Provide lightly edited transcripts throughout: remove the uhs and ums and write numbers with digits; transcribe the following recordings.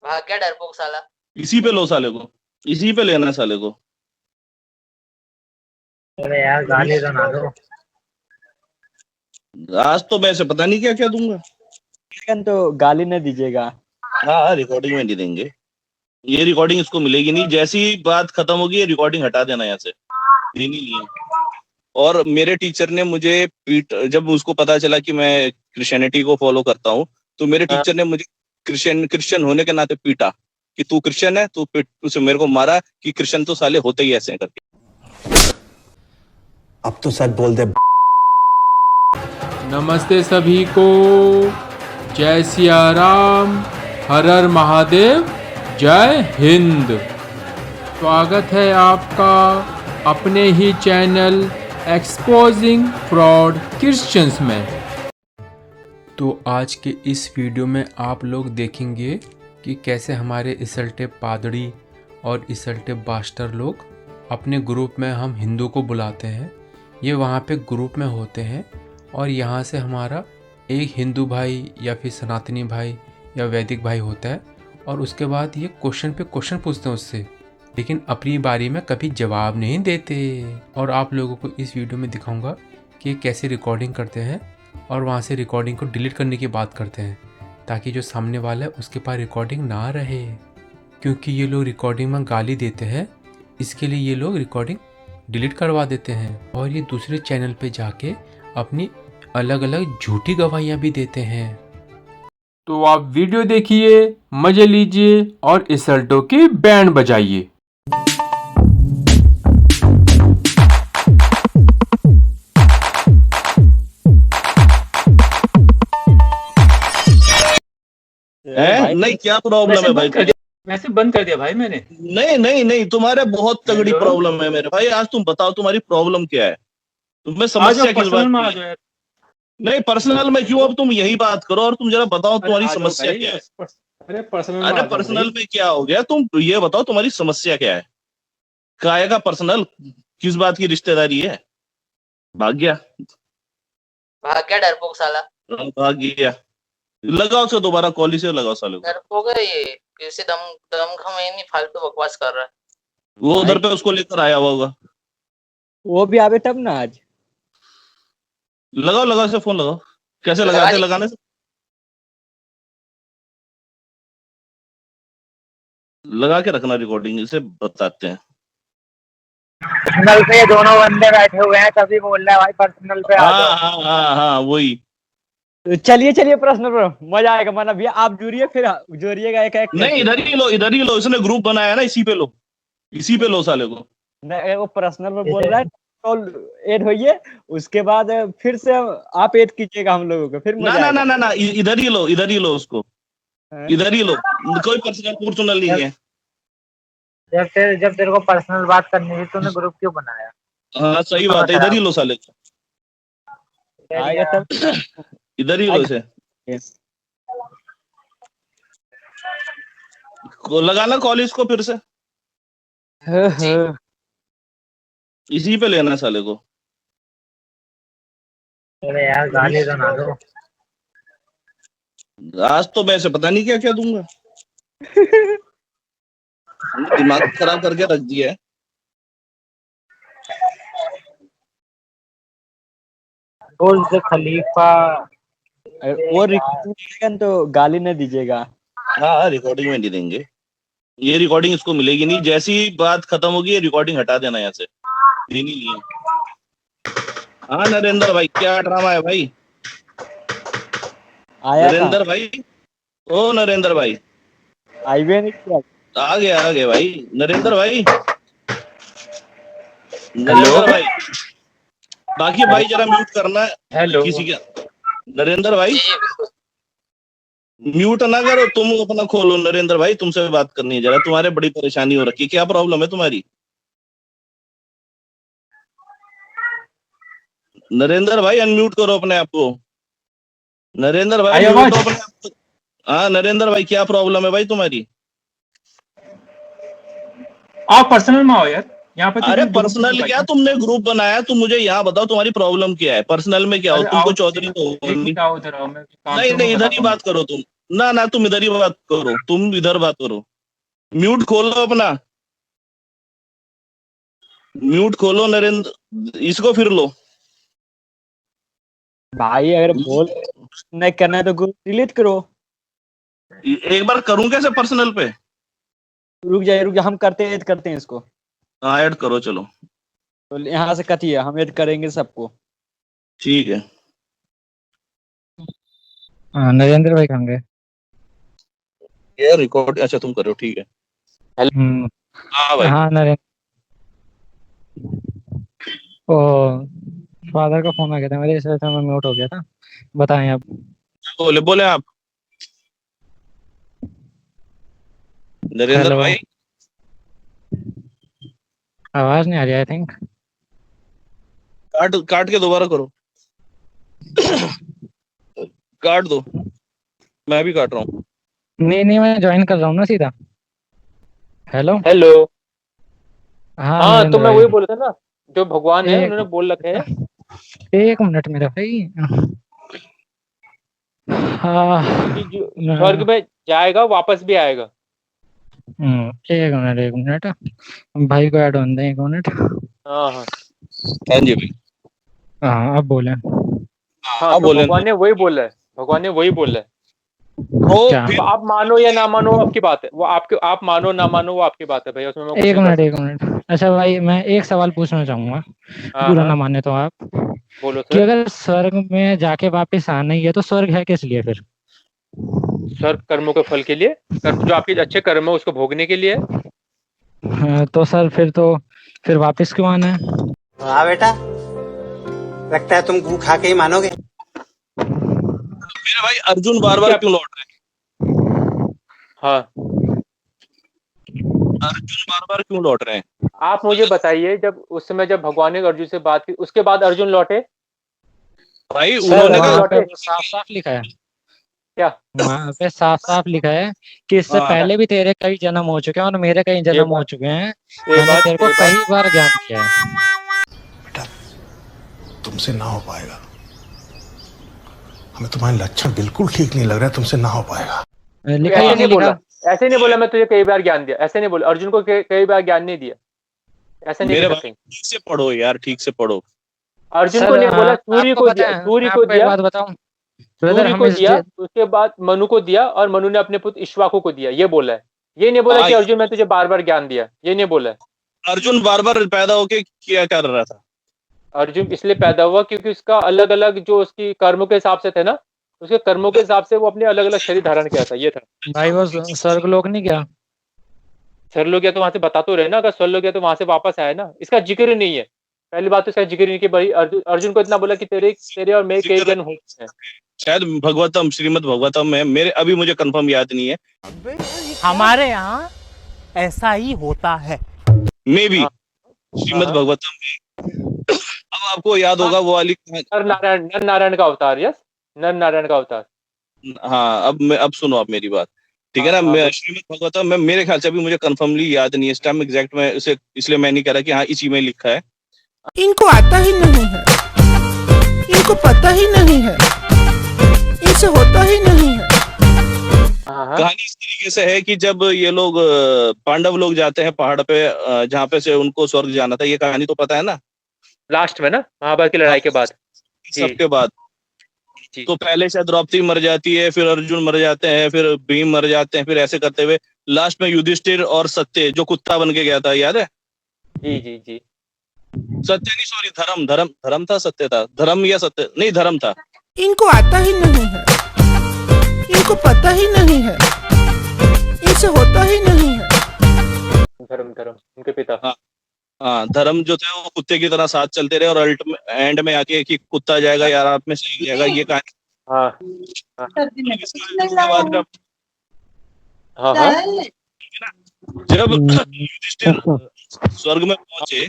भाग क्या डरपोक साला। इसी पे लो साले को, इसी पे लेना साले को। अरे यार गाली तो ना दो। आज तो मैं ऐसे पता नहीं क्या क्या दूंगा। लेकिन तो गाली न दीजिएगा। हाँ, रिकॉर्डिंग में नहीं देंगे। ये रिकॉर्डिंग इसको मिलेगी नहीं। जैसी बात खत्म होगी ये रिकॉर्डिंग हटा देना यहाँ से, देनी नहीं है। और मेरे टीचर ने मुझे जब उसको पता चला कि मैं क्रिश्चियनिटी को फॉलो करता हूँ, तो मेरे टीचर ने मुझे क्रिश्चियन होने के नाते पीटा कि तू क्रिश्चियन है, तू उसे मेरे को मारा कि क्रिश्चियन तो साले होते ही ऐसे हैं करके। अब तो सच बोल दे। नमस्ते सभी को, जय सिया राम, हर हर महादेव, जय हिंद। स्वागत है आपका अपने ही चैनल एक्सपोजिंग फ्रॉड क्रिश्चियंस में। तो आज के इस वीडियो में आप लोग देखेंगे कि कैसे हमारे इसल्टे पादरी और इसल्टे बास्टर लोग अपने ग्रुप में हम हिंदू को बुलाते हैं। ये वहाँ पे ग्रुप में होते हैं और यहाँ से हमारा एक हिंदू भाई या फिर सनातनी भाई या वैदिक भाई होता है और उसके बाद ये क्वेश्चन पे क्वेश्चन पूछते हैं उससे, लेकिन अपनी बारी में कभी जवाब नहीं देते। और आप लोगों को इस वीडियो में दिखाऊंगा कि कैसे रिकॉर्डिंग करते हैं और वहाँ से रिकॉर्डिंग को डिलीट करने की बात करते हैं, ताकि जो सामने वाला है उसके पास रिकॉर्डिंग ना रहे। क्योंकि ये लोग रिकॉर्डिंग में गाली देते हैं, इसके लिए ये लोग रिकॉर्डिंग डिलीट करवा देते हैं और ये दूसरे चैनल पे जाके अपनी अलग अलग झूठी गवाहियाँ भी देते हैं। तो आप वीडियो देखिए, मजे लीजिए और इसल्टों की बैंड बजाइए। नहीं, क्या प्रॉब्लम है भाई? वैसे बंद कर दिया भाई मैंने। नहीं नहीं नहीं, तुम्हारे बहुत तगड़ी प्रॉब्लम है मेरे भाई। आज तुम बताओ तुम्हारी प्रॉब्लम क्या है? तुम्हें समस्या किस बात की है? नहीं, पर्सनल में क्यों? अब तुम यही बात करो और तुम जरा बताओ तुम्हारी समस्या क्या है। अरे पर्सनल में क्या हो गया? तुम ये बताओ तुम्हारी समस्या क्या है? काय का पर्सनल? किस बात की रिश्तेदारी है? भाग गया, भाग क्या डरपोक साला। भाग गया। लगाओ से दोबारा कॉल से लगाओ साले को। डरपोक है ये, किसी दम में नहीं, फालतू बकवास कर रहा है। वो उधर पे उसको लेकर आया हुआ होगा। वो भी आवे तब ना। आज लगाओ, लगाओ से फोन लगाओ। कैसे लगाते? लगाने से लगा के रखना रिकॉर्डिंग, इसे बताते हैं। पर्सनल पे दोनों बंदे बैठे हुए हैं तभी बोल रहा है भाई पर्सनल पे आ जाओ। हाँ, वही। तो चलिए प्रश्न पर मजा आएगा। माना भैया आप जुड़िए, फिर जोड़िएगा एक एक। नहीं, इधर ही लो, इधर ही लो। इसने ग्रुप बनाया ना, इसी पे लो, इसी पे लो साले को। नहीं, वो पर्सनल में बोल रहा है तो ऐड होइए, उसके बाद फिर से आप ऐड कीजिएगा हम लोगों को, फिर मजा ना आएगा। ना ना ना, इधर ही लो, इधर ही लो उसको, इधर ही लो। कोई पर्सनल नहीं है। जब तेरे को पर्सनल बात करनी थी तूने ग्रुप क्यों बनाया? हाँ सही बात है, इधर ही लो साले को, आएगा तब। इधर ही लो इसे। लगाना कॉल इसको फिर से, इसी पे लेना साले को। अरे यार गाली तो ना दो। आज तो मैं ऐसे पता नहीं क्या क्या दूंगा। दिमाग खराब करके रख दिया है। खलीफा वो रिकॉर्डिंग तो गाली न दीजिएगा। हाँ, रिकॉर्डिंग में नहीं देंगे। ये रिकॉर्डिंग इसको मिलेगी नहीं। जैसी बात खत्म होगी ये रिकॉर्डिंग हटा देना यहाँ से, देनी नहीं है। हाँ नरेंद्र भाई, क्या ड्रामा है भाई? आया नरेंद्र भाई, ओ नरेंद्र भाई, आईवे नहीं किया। आ गया भाई। नरेंद्र भाई, नरेंद्र भाई, बाकी भाई जरा म्यूट करना है। हेलो किसी का नरेंद्र भाई जी बिल्कुल। म्यूट ना करो, तुम अपना खोलो। नरेंद्र भाई तुमसे बात करनी है जरा, तुम्हारे बड़ी परेशानी हो रखी है। क्या प्रॉब्लम है तुम्हारी? नरेंद्र भाई अनम्यूट करो अपने आप को। नरेंद्र भाई म्यूट अपने आप को। हाँ नरेंद्र भाई, क्या प्रॉब्लम है भाई तुम्हारी? आप पर्सनल में आओ यार यहाँ पे। अरे पर्सनल क्या, तुमने ग्रुप बनाया, तुम मुझे यहाँ बताओ तुम्हारी प्रॉब्लम क्या है? पर्सनल में क्या हो? तुमको चौधरी तो हो नहीं, इधर ही बात करो तुम। ना तुम इधर ही बात करो, तुम इधर बात करो। म्यूट खोलो अपना, म्यूट खोलो नरेंद्र, इसको फिर लो। भाई अगर बोल नहीं करना है तो ग्रुप डिलीट करो। एक बार करूं कैसे पर्सनल पे? रुक जाए हम करते हैं इसको। हाँ ऐड करो चलो। तो यहाँ से कटिए, हम ऐड करेंगे सबको। ठीक है। हाँ नरेंद्र भाई कहाँ गए? ये रिकॉर्ड अच्छा तुम करो, ठीक है। हाँ भाई। हाँ नरेंद्र, ओ फादर का फोन आ गया था मेरे, इस वजह से मैं म्यूट हो गया था। बताएं आप। बोले आप नरेंद्र हेलो, भाई। आवाज नहीं आ रही आई थिंक। काट के दोबारा करो। काट दो, मैं भी काट रहा हूँ। नहीं मैं ज्वाइन कर रहा हूँ ना सीधा। हेलो हाँ हाँ नरेंद्र तो मैं भाई, वही बोल रहा था ना, जो भगवान है एक उन्होंने बोल रखे हैं। एक मिनट मेरा भाई। हाँ कि जो स्वर्ग में जाएगा वापस भी आएगा। एक मिनट भाई को ऐड होने दें, एक मिनट। हाँ हाँ जी भाई। हाँ अब बोले। हाँ, तो बोले भगवान ने वही बोला है, भगवान ने वही बोला है। क्या? तो आप मानो या ना मानो वो आपकी बात है, वो आपके, आप मानो ना मानो वो आपकी बात है भैया, उसमें मैं कुछ एक नहीं कर मिनट अच्छा भाई, मैं एक सवाल पूछना चाहूंगा, सकता। बुरा हाँ ना माने तो आप, बोलो कि सर। अगर स्वर्ग में जाके वापस आना ही है तो स्वर्ग है किस लिए फिर? स्वर्ग कर्मों के फल के लिए, कर्म जो आपके अच्छे कर्म है उसको भोगने के लिए है। तो सर फिर वापस क्यों आना है? हाँ बेटा, लगता है तुम गू खा के ही मानोगे। मेरे भाई अर्जुन बार बार क्यों लौट रहे हैं? हाँ अर्जुन बार बार क्यों लौट रहे हैं? आप मुझे बताइए, जब उस समय जब भगवान ने अर्जुन से बात की उसके बाद अर्जुन लौटे? भाई सर उन्होंने वहाँ पे लौटे साफ साफ लिखा है, क्या? वहाँ पे साफ साफ लिखा है कि इससे हाँ, पहले भी तेरे कई जन्म हो चुके हैं और मेरे कई ये जन्म हो बात चुके हैं, ये मैंने बात तेरे को ये बात कई बार ज्ञान दिया है। बेटा तुमसे ना हो पाएगा, हमें तुम्हारे लक्षण बिल्कुल ठीक नहीं लग रहा है, तुमसे ना हो पाएगा। लिखा ऐसे या नहीं नहीं बोला, लिखा? ऐसे नहीं बोला मैं तुझे कई बार ज्ञान दिया, ऐसे नहीं बोला, अर्जुन को कई बार ज्ञान नहीं दिया, ऐसे नहीं मेरे लिखा भाई कहीं। ठीक से पढ़ो यार, ठीक से पढ़ो। अर्जुन को सर नहीं बोला, सूर्य आपको को पता दिया, है, सूर्य मैं को आपको एक दिया, बात बताऊं ब्रदर, सूर्य हम को इस दिया, उसके बाद मनु को दिया, और मनु ने अपने पुत्र इक्ष्वाकु को दिया, ये बोला है। ये नहीं बोला हाँ, कि अर्जुन मैं तुझे बार बार ज्ञान दिया, ये नहीं बोला है। अर्जुन बार बार पैदा होके क्या कर रहा था? अर्जुन इसलिए पैदा हुआ क्योंकि उसका अलग अलग जो उसकी कर्मों के हिसाब से थे ना, उसके कर्मों के हिसाब से वो अपने अलग अलग शरीर धारण किया था, ये था। भाई वो स्वर्गलोक नहीं गया? स्वर्गलोक गया तो वहां से बता तो रहे ना, अगर स्वर्गलोक गया तो वहां से वापस आया ना, इसका जिक्र नहीं है। पहली बात तो इसका जिक्र नहीं कि भाई अर्जुन को इतना बोला कि तेरे और मेरे कई जन्म हो चुके हैं। शायद भगवतम, श्रीमद भगवतम में, मेरे अभी मुझे कंफर्म याद नहीं है। हमारे यहाँ ऐसा ही होता है। मे बी हाँ। श्रीमद हाँ। भगवतम में। अब आपको याद होगा वो वाली। नर नारायण का अवतार, यस, नर नारायण का अवतार। हाँ अब सुनो आप मेरी बात, ठीक है ना। मैं श्रीमद भगवतम में मेरे ख्याल से अभी मुझे कंफर्मली याद नहीं है इस टाइम एग्जैक्ट में, इसे इसलिए मैं नहीं कह रहा कि हाँ इसी में लिखा है। इनको आता ही नहीं है, इनको पता ही नहीं है, इनसे होता ही नहीं है। कहानी इस तरीके से है कि जब ये लोग पांडव लोग जाते हैं पहाड़ पे, जहाँ पे से उनको स्वर्ग जाना था, ये कहानी तो पता है ना, लास्ट में ना महाभारत की लड़ाई के बाद, सबके बाद। तो पहले शायद द्रौपदी मर जाती है, फिर अर्जुन मर जाते हैं, फिर भीम मर जाते हैं, फिर ऐसे करते हुए लास्ट में युधिष्ठिर और सत्य जो कुत्ता बन के गया था, याद है? जी जी जी। सत्य नहीं, सॉरी, धर्म था, सत्य था, धर्म या सत्य नहीं, धर्म था। इनको आता ही नहीं है, इनको पता ही नहीं है, इनसे होता ही नहीं है। धर्म उनके पिता। हाँ धर्म जो थे वो कुत्ते की तरह साथ चलते रहे, और एंड में आके कि कुत्ता जाएगा यार आप में सही जाएगा, ये कहानी। हाँ जब युधिष्ठिर स्वर्ग में पहुंचे।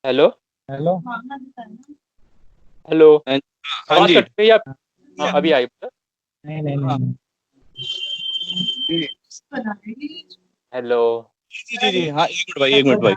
हेलो हेलो हेलो, हाँ जी, कट रही है? हाँ, अभी आई। नहीं हेलो जी हाँ, एक मिनट भाई।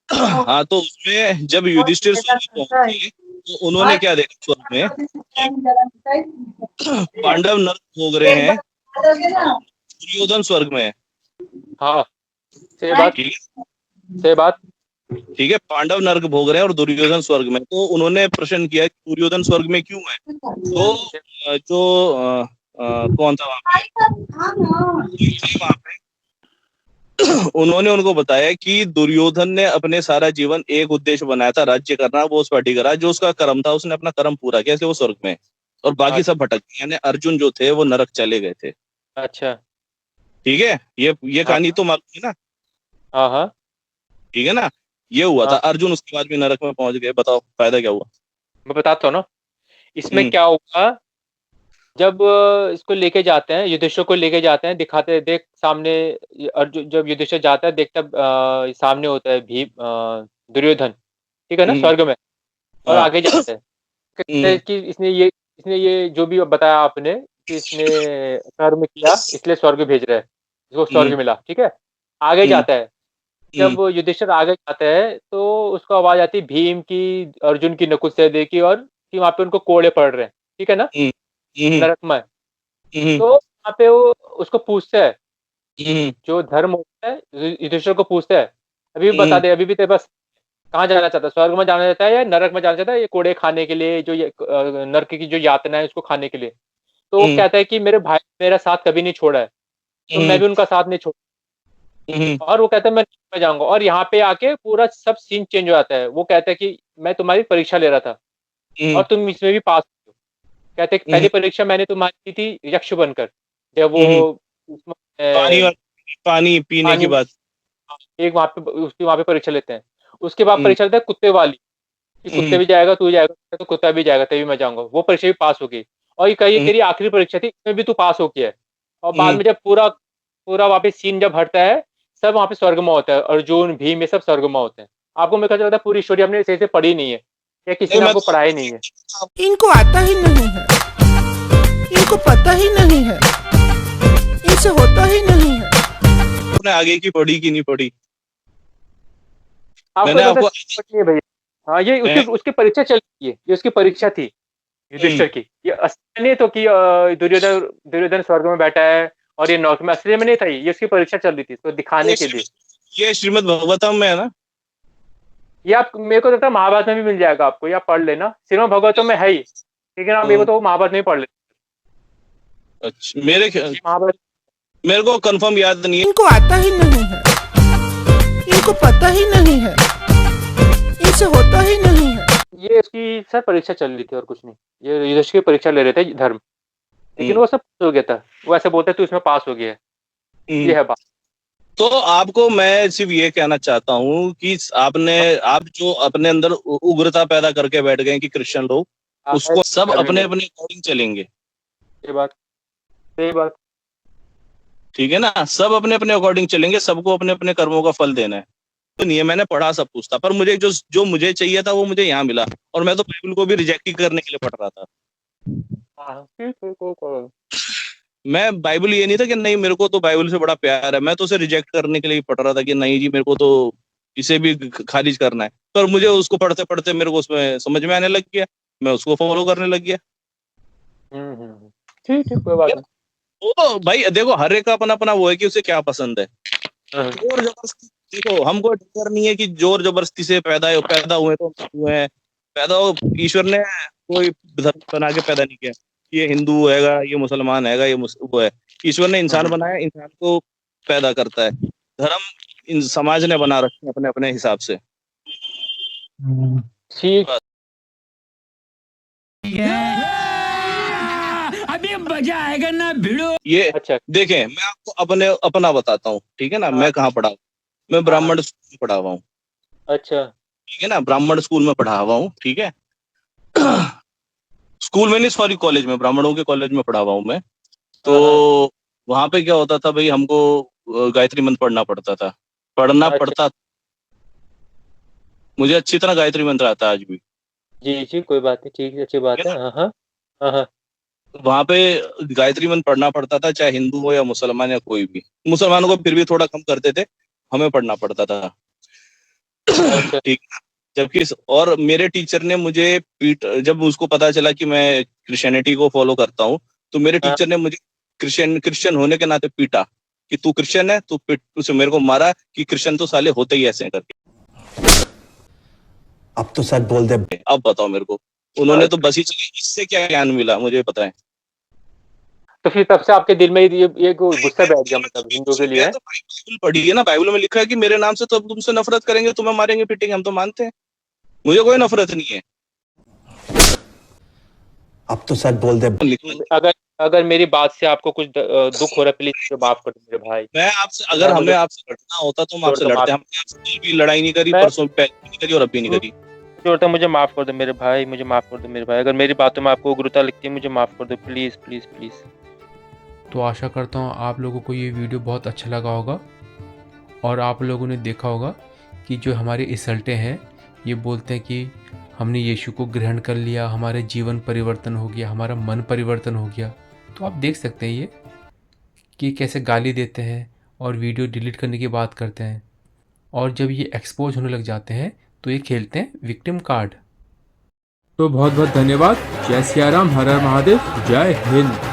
हाँ तो उसमें जब युधिष्ठिर स्वर्ग पहुंचे तो उन्होंने क्या देखा स्वर्ग में, पांडव नरक भोग रहे हैं, दुर्योधन स्वर्ग में है। हाँ सही बात, ठीक है, सही बात। ठीक है, पांडव नरक भोग रहे हैं और दुर्योधन स्वर्ग में। तो उन्होंने प्रश्न किया कि दुर्योधन स्वर्ग में क्यों है। तो जो कौन था वहां पे, उन्होंने उनको बताया कि दुर्योधन ने अपने सारा जीवन एक उद्देश्य बनाया था, राज्य करना, वो उस पार्टी करा, जो उसका कर्म था उसने अपना कर्म पूरा किया, इसलिए वो स्वर्ग में, और बाकी सब भटक गए, यानी अर्जुन जो थे वो नरक चले गए थे। अच्छा ठीक है, ये कहानी तो मालूम है ना। हाँ हाँ ठीक है ना, ये हुआ था। अर्जुन उसके बाद भी नरक में पहुंच गए। बताओ फायदा क्या हुआ। मैं बताता हूँ ना, इसमें क्या हुआ। जब इसको लेके जाते हैं, युधिष्ठिर को लेके जाते हैं, दिखाते, देख सामने अर्जुन, जब युधिष्ठिर जाता है देखता सामने होता है भीम, दुर्योधन, ठीक है ना, स्वर्ग में। और आगे जाते हैं, कहते हैं कि इसने ये जो भी बताया आपने कि इसने कर्म किया इसलिए स्वर्ग भेज रहा है, इसको स्वर्ग मिला। ठीक है, आगे जाता है, जब युधिष्ठिर आगे जाता है तो उसको आवाज आती है भीम की, अर्जुन की, नकुल सहदेव की, और कि वहां पे उनको कोड़े पड़ रहे हैं। ठीक है ना, नरक में। तो वहां पे वो उसको पूछते हैं, जो धर्म होता है युधिष्ठिर को पूछते हैं, अभी भी बता दे, अभी भी तेरे पास कहाँ जाना चाहता है, स्वर्ग में जाना चाहता है या नरक में जाना चाहता है, ये कोड़े खाने के लिए, जो ये नरक की जो यातना है उसको खाने के लिए। तो वो कहता है कि मेरे भाई मेरा साथ कभी नहीं छोड़ा है, तो मैं भी उनका साथ नहीं छोड़ा। और वो कहता है मैं नरक में जाऊंगा, और यहाँ पे आके पूरा सब सीन चेंज हो जाता है। वो कहता है कि मैं तुम्हारी परीक्षा ले रहा था और तुम इसमें भी पास हो। कहते हैं पहली परीक्षा मैंने तुम्हारी की थी यक्ष बनकर, जब वो पानी पीने की बात, एक वहां पे परीक्षा लेते हैं। उसके बाद परीक्षा लेते हैं कुत्ते वाली, कि कुत्ते भी जाएगा तू जाएगा, तो कुत्ता भी जाएगा तभी मैं जाऊंगा। वो परीक्षा भी पास हो गई, और ये कही तेरी आखिरी परीक्षा थी, इसमें भी तू पास हो गया है। और बाद में जब पूरा वहाँ पे सीन जब हटता है, सब वहाँ पे स्वर्ग में होता है, अर्जुन भीम ये सब स्वर्ग में होते हैं। आपको मेरे को लगता है पूरी स्टोरी हमने सही से पढ़ी नहीं है, या किसी ने आपको पढ़ाई नहीं है। इनको आता ही नहीं है, इनको पता ही नहीं है, इनसे होता ही नहीं है। आपने आगे की पढ़ी कि नहीं पढ़ी? मैंने आपको भैया, हाँ ये उसकी परीक्षा चल रही है, ये उसकी परीक्षा थी युधिष्ठिर की। ये असली नहीं तो कि दुर्योधन स्वर्ग में बैठा है और ये नरक में, असली में नहीं था, ये उसकी परीक्षा चल रही थी, तो दिखाने के लिए। ये श्रीमद् भागवतम में है ना? ये आप, मेरे को लगता है महाभारत में भी मिल जाएगा आपको, या पढ़ लेना। श्रीमद् भागवतम में है ही, लेकिन आप मेरे को तो महाभारत में पढ़ लेना। अच्छा, मेरे को कंफर्म याद नहीं है। इनको आता ही नहीं है, इनको पता ही नहीं है, इनसे होता ही नहीं है। ये इसकी सर परीक्षा चल रही थी और कुछ नहीं, ये युधिष्ठिर की परीक्षा ले रहे थे धर्म, लेकिन वो सब पास हो गया था। वो ऐसे बोलते तू इसमें पास हो गया है, ये है बात। तो आपको मैं सिर्फ ये कहना चाहता हूँ कि आप जो अपने अंदर उग्रता पैदा करके बैठ गए कि क्रिश्चियन लोग, उसको सब अपने अपने अकॉर्डिंग चलेंगे। ये बात सही बात, ठीक है ना, सब अपने अपने अकॉर्डिंग चलेंगे, सबको अपने अपने कर्मों का फल देना है। तो नहीं है, मैंने पढ़ा सब कुछ था, पर मुझे जो मुझे चाहिए था वो मुझे यहाँ मिला, और मैं तो बाइबल को भी रिजेक्ट ही करने के लिए पढ़ रहा था। मैं बाइबल ये नहीं था कि नहीं मेरे को तो बाइबल से बड़ा प्यार है, मैं तो उसे रिजेक्ट करने के लिए पढ़ रहा था कि नहीं जी मेरे को तो इसे भी खारिज करना है। पर मुझे उसको पढ़ते पढ़ते मेरे को उसमें समझ में आने लग गया, मैं उसको फॉलो करने लग गया। ठीक है, कोई बात नहीं। वो भाई देखो, हर एक का अपना अपना वो है कि उसे क्या पसंद है। जोर जबरदस्ती, देखो हमको डर नहीं है कि जोर जबरदस्ती से पैदा हुए तो हुए हैं। ईश्वर ने कोई धर्म बना के पैदा नहीं किया, ये हिंदू हैगा, ये मुसलमान हैगा, ये वो है। ईश्वर ने इंसान बनाया, इंसान को पैदा करता है। धर्म इन समाज ने बना रखे हैं अपने अपने हिसाब से। ठीक, अभी मजा आएगा ना भिड़ो। ये अच्छा देखें, मैं आपको अपना बताता हूँ, ठीक है ना। मैं कहाँ पढ़ा हूँ? मैं ब्राह्मण स्कूल में पढ़ा हुआ हूँ। अच्छा, ठीक है ना, ब्राह्मण स्कूल में पढ़ा हुआ हूँ। ठीक है, स्कूल में नहीं, सॉरी कॉलेज में, ब्राह्मणों के कॉलेज में पढ़ा हुआ हूँ मैं। तो वहां पे क्या होता था भाई, हमको गायत्री मंत्र पढ़ना पड़ता था, पड़ता था। मुझे अच्छी तरह गायत्री मंत्र आता है आज भी। जी कोई बात नहीं, ठीक है, अच्छी बात है। हाँ। वहां पे गायत्री मंत्र पढ़ना पड़ता था, चाहे हिंदू हो या मुसलमान या कोई भी। मुसलमानों को फिर भी थोड़ा कम करते थे, हमें पढ़ना पड़ता था। ठीक, जबकि और मेरे टीचर ने मुझे जब उसको पता चला कि मैं क्रिश्चियनिटी को फॉलो करता हूँ, तो मेरे टीचर ने मुझे क्रिश्चियन होने के नाते पीटा कि तू क्रिश्चियन है, तू उसे मेरे को मारा कि क्रिश्चियन तो साले होते ही ऐसे हैं करके। अब तो सच बोल दे। अब बताओ मेरे को, उन्होंने तो बस ही चली, इससे क्या ज्ञान मिला मुझे पता है। तो फिर तब से आपके दिल में ये गुस्सा बैठ गया, मतलब हिंदू के लिए? तो बाइबल पढ़ी है ना, बाइबल में लिखा है कि मेरे नाम से तो तुमसे नफरत करेंगे, तुम्हें मारेंगे पीटेंगे, हम तो मानते हैं, मुझे कोई नफरत नहीं है। अब तो सच बोल दे। अगर मेरी बात से आपको कुछ दुख हो रहा है, प्लीज मुझे माफ कर दो मेरे भाई। मैं आपसे, अगर हमें आपसे लड़ना होता तो हम आपसे लड़ते, हमने आपसे भी लड़ाई नहीं करी, परसों पहले नहीं करी और अब भी नहीं करी। जोड़ता, मुझे माफ कर दो मेरे भाई, मुझे माफ कर दो मेरे भाई। अगर मेरी बातों में आपको उग्रता लगती है, मुझे माफ कर दो प्लीज प्लीज प्लीज। तो आशा करता हूँ आप लोगों को ये वीडियो बहुत अच्छा लगा होगा और आप लोगों ने देखा होगा कि जो हमारे इसल्टे हैं ये बोलते हैं कि हमने यीशु को ग्रहण कर लिया, हमारे जीवन परिवर्तन हो गया, हमारा मन परिवर्तन हो गया। तो आप देख सकते हैं ये कि कैसे गाली देते हैं और वीडियो डिलीट करने की बात करते हैं, और जब ये एक्सपोज होने लग जाते हैं तो ये खेलते हैं विक्टिम कार्ड। तो बहुत बहुत धन्यवाद। जय सिया राम, हर हर महादेव, जय हिंद।